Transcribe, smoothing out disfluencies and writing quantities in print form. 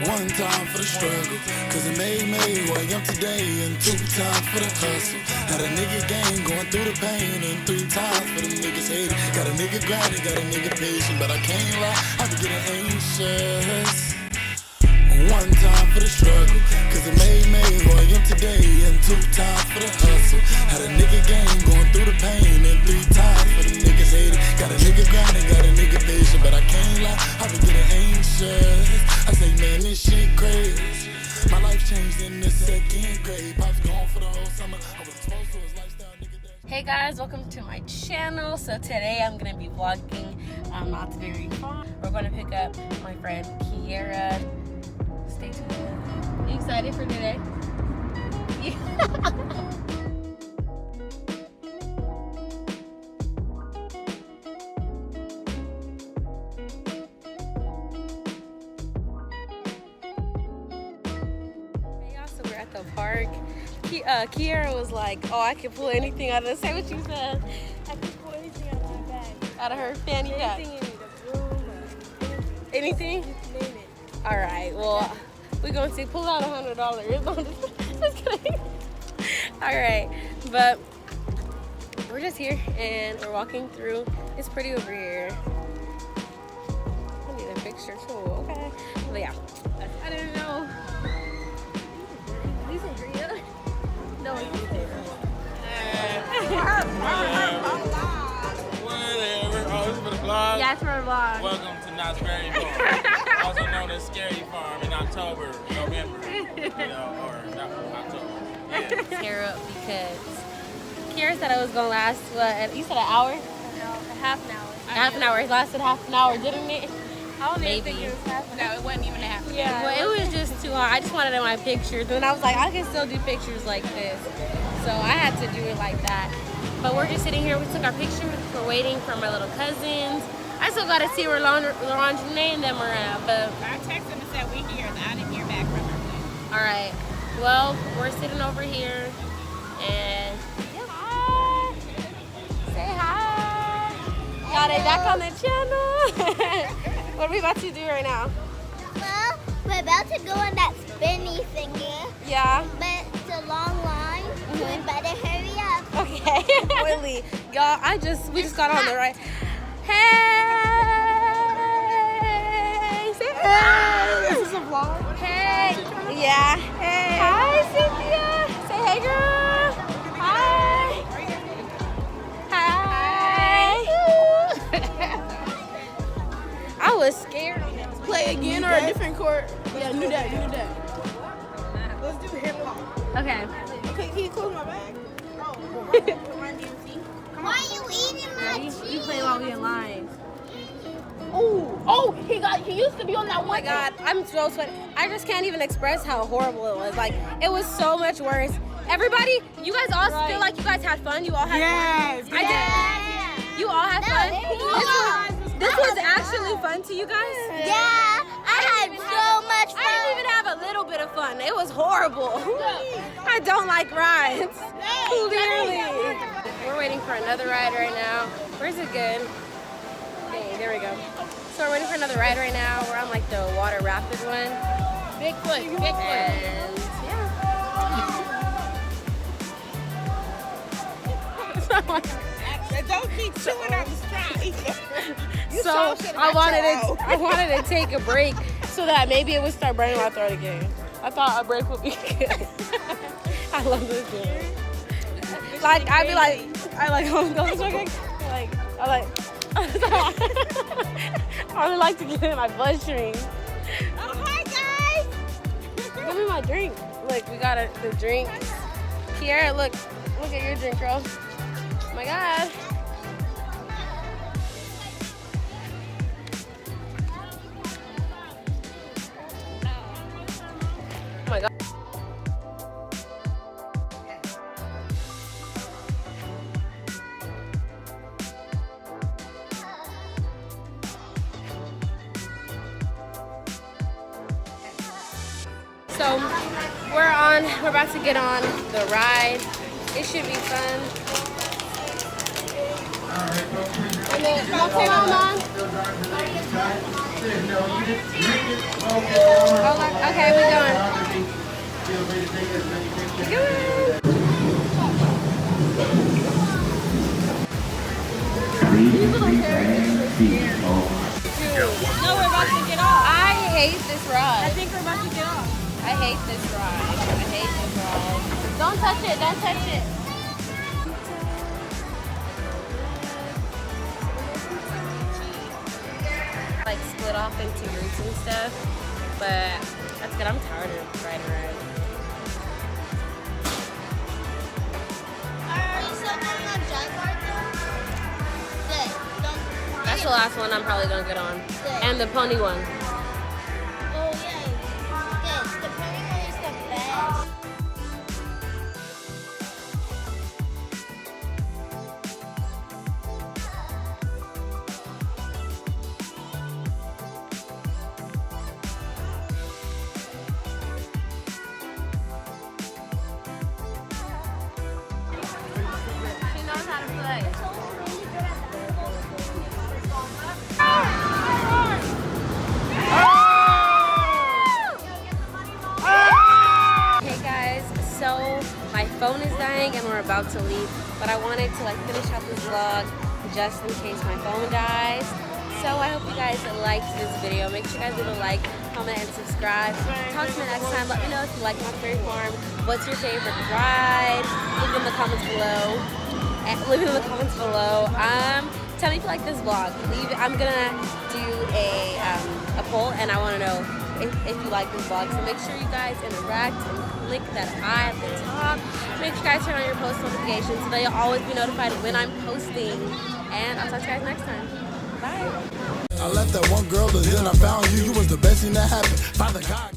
One time for the struggle, cause it made where I am today, and 2 times for the hustle. Had a nigga game going through the pain, and 3 times for the niggas hating. Got a nigga grinding, got a nigga patient, but I can't lie, I be getting anxious. One time for the struggle, cause it made where I am today, and 2 times for the hustle. Had a nigga game going through the pain, and 3 times for the niggas hating. Got a nigga grinding, got a nigga patient, but I can't lie, I be getting anxious. I say, man, this shit crazy. My life changed in the 2nd grade. Pops gone for the whole summer. I was exposed to his lifestyle, nigga. Hey guys, welcome to my channel. So today I'm gonna be vlogging not very far. We're gonna pick up my friend Kiera. Stay tuned. You excited for today? Yeah. The park. Kiera was like, oh, I can pull anything out of this. Say what you said. I can pull anything out of my bag. Out of her fanny pack. Anything in the room. Anything? Just name it. Alright, well, we're going to pull out $100. Just kidding. Alright, but we're just here and we're walking through. It's pretty over here. I need a picture too. Okay. But yeah, I didn't know. No, it's Whatever. Oh, this is for the vlog? yeah, it's for a vlog. Welcome to Knott's Berry Farm, also known as Scary Farm in October, November, or October. Yeah. Kiera up because Kiera said it was going to last, what, you said an hour? Half an hour. Half an hour. It lasted half an hour, didn't it? I don't Maybe. even think it was half an hour. No, it wasn't even a half. Yeah. Well, it was just too hard. I just wanted in my pictures. And I was like, I can still do pictures like this. So I had to do it like that. But we're just sitting here. We took our picture. We're waiting for my little cousins. I still got to see where Lorangene and them are at. But I texted them and said we here, and I didn't hear back from her. all right. Well, we're sitting over here. And hi. Say hi. Y'all, they back on the channel. What are we about to do right now? Well, we're about to go on that spinny thingy, Yeah. but it's a long line, so we better hurry up. Okay. Really, y'all. We just got on the right. Hey. Say hey. This is a vlog. Hey. Yeah. Hey. Hi, Cynthia. Say hey, girl. Hi. Hi. I was scared. Play again or a different court? Yeah, new day. Let's do hip hop. Okay. Okay, can you close my bag? Why are you eating my You play while we in line. Oh, he used to be on that Oh my God, I'm so sweaty. I just can't even express how horrible it was. Like, it was so much worse. Everybody, you guys all feel like you guys had fun? You all had fun? I did. You all had fun? This was actually fun to you guys? Yeah, I had so much fun. I didn't even have a little bit of fun. It was horrible. I don't like rides. Clearly. We're waiting for another ride right now. Where's it good? Hey, there we go. So we're waiting for another ride right now. We're on like the water rapid one. Bigfoot. And yeah. Don't keep chewing on the strap. So I wanted to take a break so that maybe it would start burning my throat again. I thought a break would be good. I love this game. Like I'd be like, I would like to get in my bloodstream. Oh, hi, guys. Give me my drink. Look, we got the drink. Kiera, look at your drink, girl. Oh my God. Oh my God. So we're about to get on the ride. It should be fun. And then, you want to turn on? Oh, Okay, we going. No, we're about to get off. I hate this ride. I think we're about to get off. I hate this ride. I hate this ride. Don't touch it. Don't touch it. Like split off into groups and stuff, but that's good. I'm tired of riding rides. Are you still going on Giant Park though? Good. That's the last one I'm probably gonna get on, and the pony one. Oh yeah. Good. The pony one is the best. She knows how to play. Hey guys, so my phone is dying and we're about to leave, but I wanted to like finish out this vlog just in case my phone dies. So I hope you guys liked this video. Make sure you guys leave a like, comment, and subscribe. Talk to me next time. Let me know if you like my fairy farm. What's your favorite ride? Leave it in the comments below. Tell me if you like this vlog. I'm gonna do a poll, and I want to know if you like this vlog. So make sure you guys interact and click that eye at the top. Make sure you guys turn on your post notifications so that you'll always be notified when I'm posting. And I'll talk to you guys next time. Bye. I left that one girl, but then I found you. You was the best thing that happened. Father God.